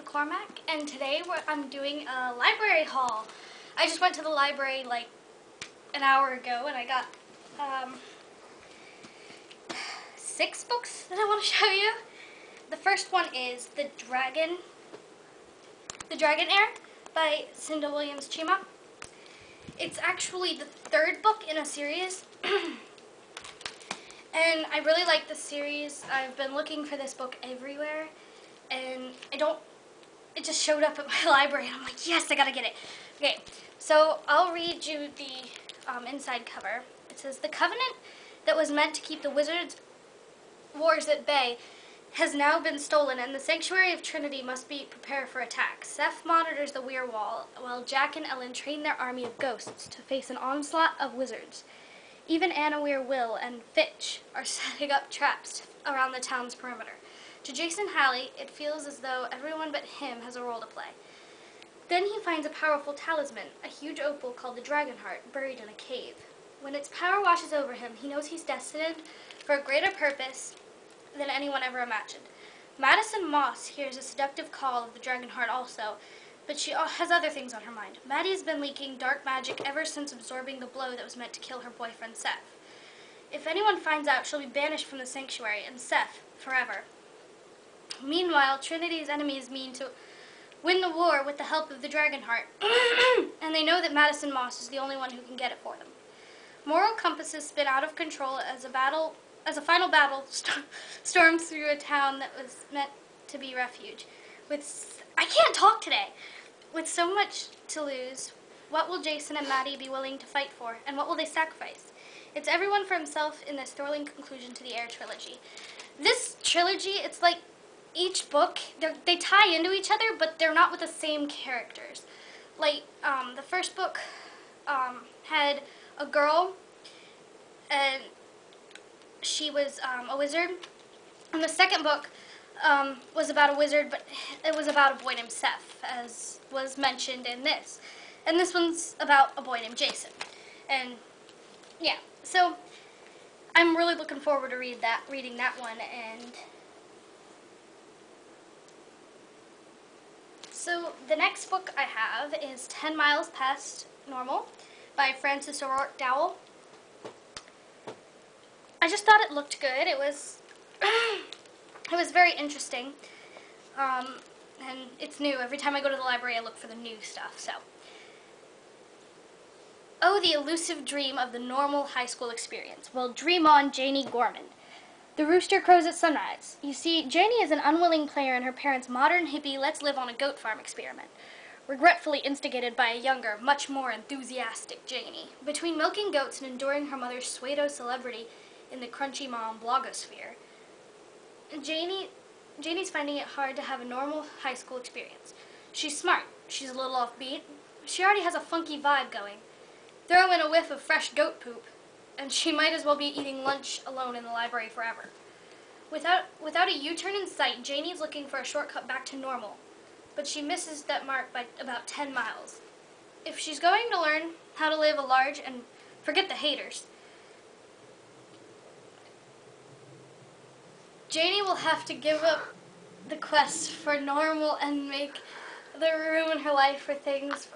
McCormack, and today I'm doing a library haul. I just went to the library like an hour ago, and I got 6 books that I want to show you. The first one is The Dragon Heir by Cinda Williams Chima. It's actually the 3rd book in a series. And I really like this series. I've been looking for this book everywhere, and it just showed up at my library, and I'm like, yes, I gotta get it. Okay, so I'll read you the inside cover. It says, "The covenant that was meant to keep the wizards' wars at bay has now been stolen, and the Sanctuary of Trinity must be prepared for attack. Seth monitors the Weir Wall, while Jack and Ellen train their army of ghosts to face an onslaught of wizards. Even Anna Weir, Will, and Fitch are setting up traps around the town's perimeter. To Jason Halley, it feels as though everyone but him has a role to play. Then he finds a powerful talisman, a huge opal called the Dragon Heart, buried in a cave. When its power washes over him, he knows he's destined for a greater purpose than anyone ever imagined. Madison Moss hears a seductive call of the Dragon Heart also, but she has other things on her mind. Maddie's been leaking dark magic ever since absorbing the blow that was meant to kill her boyfriend, Seth. If anyone finds out, she'll be banished from the Sanctuary, and Seth, forever. Meanwhile, Trinity's enemies mean to win the war with the help of the Dragon Heart, and they know that Madison Moss is the only one who can get it for them. Moral compasses spin out of control as a final battle storms through a town that was meant to be refuge. I can't talk today! With so much to lose, what will Jason and Maddie be willing to fight for, and what will they sacrifice? It's everyone for himself in this thrilling conclusion to the Heir trilogy. This trilogy, it's like each book, they tie into each other, but they're not with the same characters. Like, the first book had a girl, and she was a wizard. And the second book was about a wizard, but it was about a boy named Seth, as was mentioned in this. And this one's about a boy named Jason. And yeah, so I'm really looking forward to reading that one. And so the next book I have is 10 Miles Past Normal by Frances O'Rourke Dowell. I just thought it looked good. It was it was very interesting, and it's new. Every time I go to the library, I look for the new stuff. So, oh, the elusive dream of the normal high school experience. Well, dream on, Janie Gorman. The rooster crows at sunrise. You see, Janie is an unwilling player in her parents' modern hippie let's live on a goat farm experiment, regretfully instigated by a younger, much more enthusiastic Janie. Between milking goats and enduring her mother's pseudo celebrity in the Crunchy Mom blogosphere, Janie's finding it hard to have a normal high school experience. She's smart, she's a little offbeat, she already has a funky vibe going. Throw in a whiff of fresh goat poop, and she might as well be eating lunch alone in the library forever. Without a U-turn in sight, Janie's looking for a shortcut back to normal, but she misses that mark by about 10 miles. If she's going to learn how to live a large and forget the haters, Janie will have to give up the quest for normal and make the room in her life for things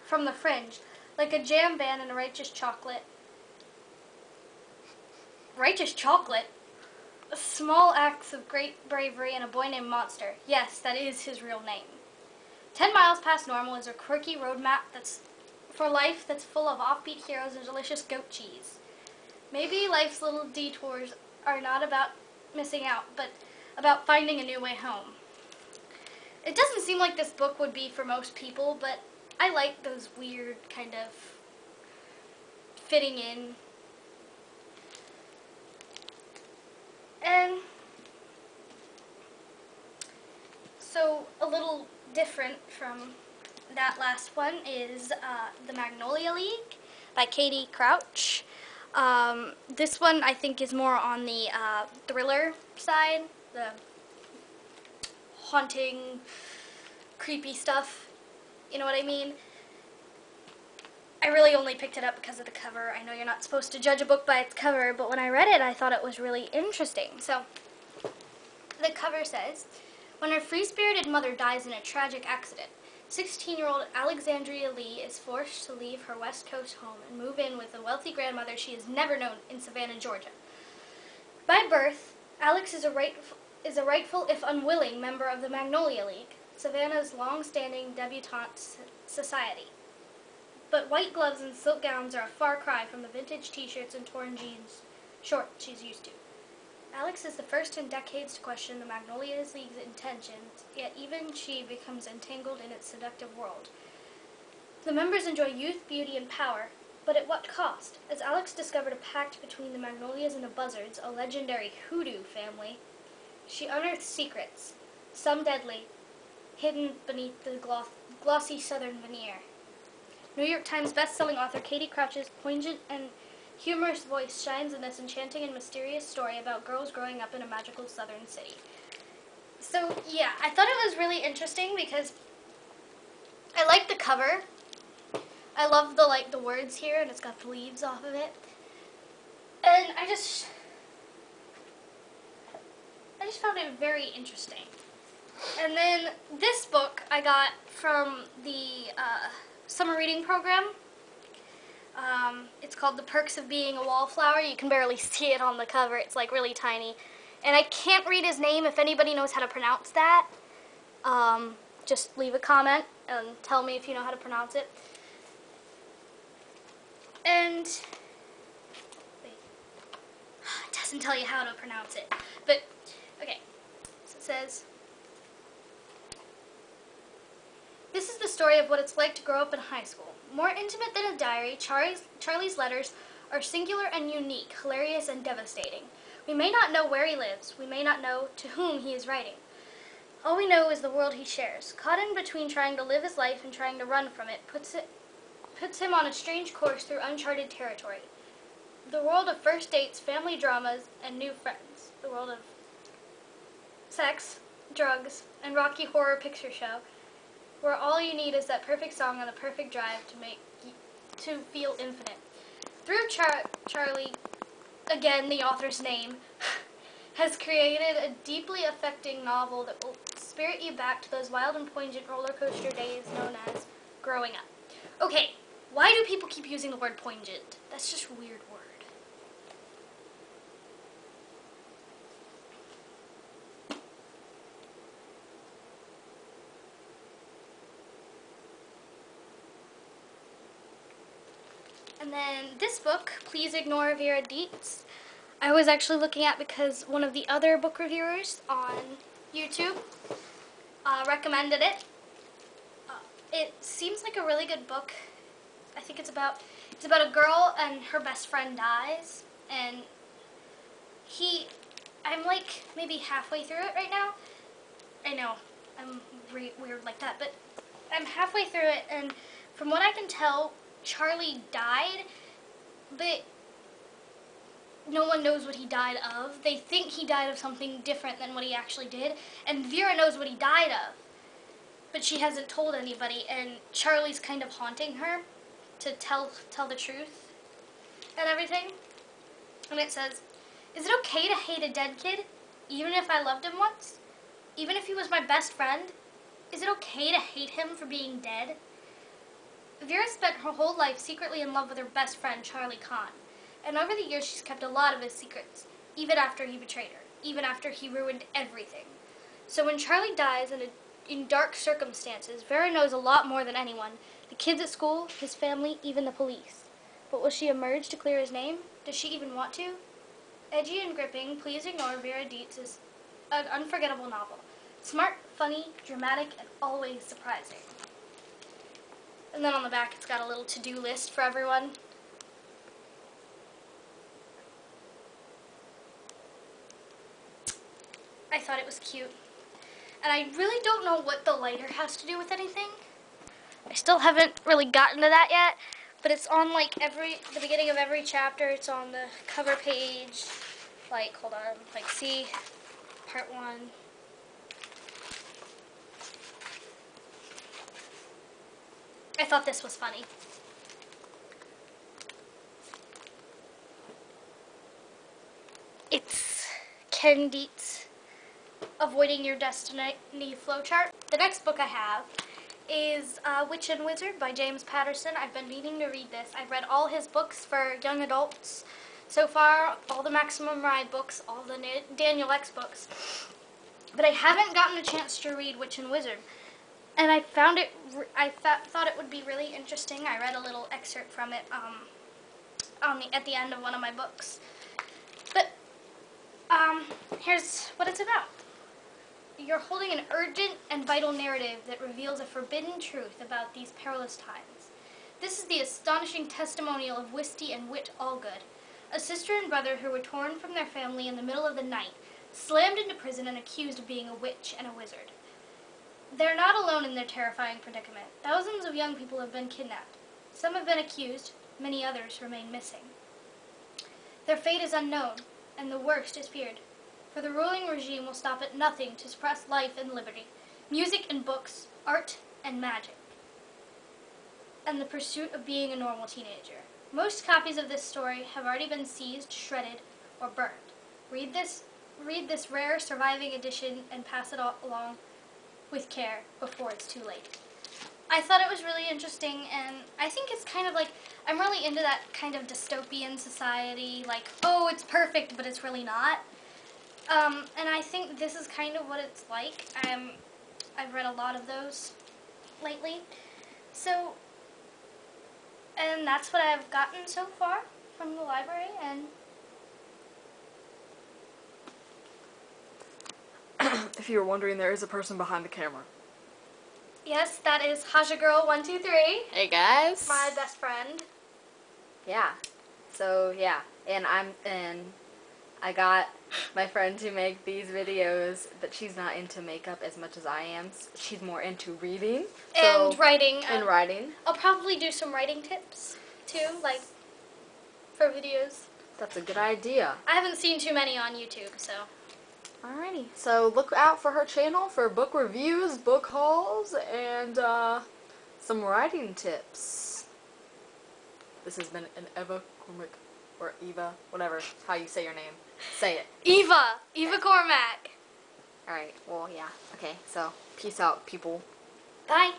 from the fringe, like a jam band and a righteous chocolate. Righteous chocolate? Small acts of great bravery and a boy named Monster. Yes, that is his real name. 10 Miles Past Normal is a quirky roadmap for life that's full of offbeat heroes and delicious goat cheese. Maybe life's little detours are not about missing out, but about finding a new way home. It doesn't seem like this book would be for most people, but I like those weird kind of fitting in. And so a little different from that last one is The Magnolia League by Katie Crouch. This one I think is more on the thriller side, the haunting, creepy stuff, you know what I mean? I really only picked it up because of the cover. I know you're not supposed to judge a book by its cover, but when I read it I thought it was really interesting. So, the cover says, when her free-spirited mother dies in a tragic accident. 16-year-old Alexandria Lee is forced to leave her West Coast home and move in with a wealthy grandmother she has never known in Savannah, Georgia. By birth, Alex is a rightful, if unwilling, member of the Magnolia League, Savannah's long-standing debutante society. But white gloves and silk gowns are a far cry from the vintage t-shirts and torn jeans shorts she's used to. Alex is the first in decades to question the Magnolia League's intentions, yet even she becomes entangled in its seductive world. The members enjoy youth, beauty, and power, but at what cost? As Alex discovered a pact between the Magnolias and the Buzzards, a legendary hoodoo family, she unearths secrets, some deadly, hidden beneath the glossy southern veneer. New York Times best-selling author Katie Crouch's poignant and humorous voice shines in this enchanting and mysterious story about girls growing up in a magical southern city. So, yeah, I thought it was really interesting because I like the cover. I love the words here, and it's got the leaves off of it. And I just found it very interesting. And then this book I got from the summer reading program. It's called The Perks of Being a Wallflower. You can barely see it on the cover. It's like really tiny. And I can't read his name. If anybody knows how to pronounce that, just leave a comment and tell me if you know how to pronounce it. And wait, it doesn't tell you how to pronounce it. But okay, so it says, this is the story of what it's like to grow up in high school. More intimate than a diary, Charlie's letters are singular and unique, hilarious and devastating. We may not know where he lives. We may not know to whom he is writing. All we know is the world he shares. Caught in between trying to live his life and trying to run from it, puts him on a strange course through uncharted territory. The world of first dates, family dramas, and new friends. The world of sex, drugs, and Rocky Horror Picture Show, where all you need is that perfect song on the perfect drive to feel infinite. Through Charlie, again the author's name, has created a deeply affecting novel that will spirit you back to those wild and poignant roller coaster days known as growing up. Okay, why do people keep using the word poignant? That's just a weird word. And then this book, Please Ignore Vera Dietz, I was actually looking at because one of the other book reviewers on YouTube recommended it. It seems like a really good book. I think it's about a girl and her best friend dies, and I'm like maybe halfway through it right now. I know, I'm weird like that, but I'm halfway through it, and from what I can tell, Charlie died, but no one knows what he died of. They think he died of something different than what he actually did, and Vera knows what he died of, but she hasn't told anybody, and Charlie's kind of haunting her to tell the truth and everything. And it says, is it okay to hate a dead kid, even if I loved him once? Even if he was my best friend? Is it okay to hate him for being dead? Vera spent her whole life secretly in love with her best friend, Charlie Kahn. And over the years, she's kept a lot of his secrets, even after he betrayed her, even after he ruined everything. So when Charlie dies in dark circumstances, Vera knows a lot more than anyone. The kids at school, his family, even the police. But will she emerge to clear his name? Does she even want to? Edgy and gripping, Please Ignore Vera Dietz is an unforgettable novel. Smart, funny, dramatic, and always surprising. And then on the back, it's got a little to-do list for everyone. I thought it was cute. And I really don't know what the lighter has to do with anything. I still haven't really gotten to that yet, but it's on like the beginning of every chapter. It's on the cover page. Like, hold on, like see, part 1. I thought this was funny. It's Ken Dietz, Avoiding Your Destiny Flowchart. The next book I have is Witch and Wizard by James Patterson. I've been meaning to read this. I've read all his books for young adults so far, all the Maximum Ride books, all the Daniel X books, but I haven't gotten a chance to read Witch and Wizard. And I found it, thought it would be really interesting. I read a little excerpt from it at the end of one of my books. But here's what it's about. You're holding an urgent and vital narrative that reveals a forbidden truth about these perilous times. This is the astonishing testimonial of Wisty and Wit Allgood, a sister and brother who were torn from their family in the middle of the night, slammed into prison and accused of being a witch and a wizard. They're not alone in their terrifying predicament. Thousands of young people have been kidnapped. Some have been accused, many others remain missing. Their fate is unknown, and the worst is feared, for the ruling regime will stop at nothing to suppress life and liberty, music and books, art and magic, and the pursuit of being a normal teenager. Most copies of this story have already been seized, shredded, or burned. Read this rare surviving edition and pass it along with care before it's too late. I thought it was really interesting, and I think it's kind of like, I'm really into that kind of dystopian society, like, oh, it's perfect, but it's really not. And I think this is kind of what it's like. I've read a lot of those lately. So, and that's what I've gotten so far from the library, and if you were wondering, there is a person behind the camera. yes, that is Haja Girl 123, Hey guys. my best friend. Yeah. So yeah, and I got my friend to make these videos, but she's not into makeup as much as I am. She's more into reading And writing. and writing. I'll probably do some writing tips, too, like, for videos. That's a good idea. I haven't seen too many on YouTube, so. Alrighty. So look out for her channel for book reviews, book hauls, and some writing tips. This has been an Eva Cormac, or Eva, whatever, how you say your name. Say it. Eva Cormac. Alright, well, yeah. Okay, so peace out, people. Bye.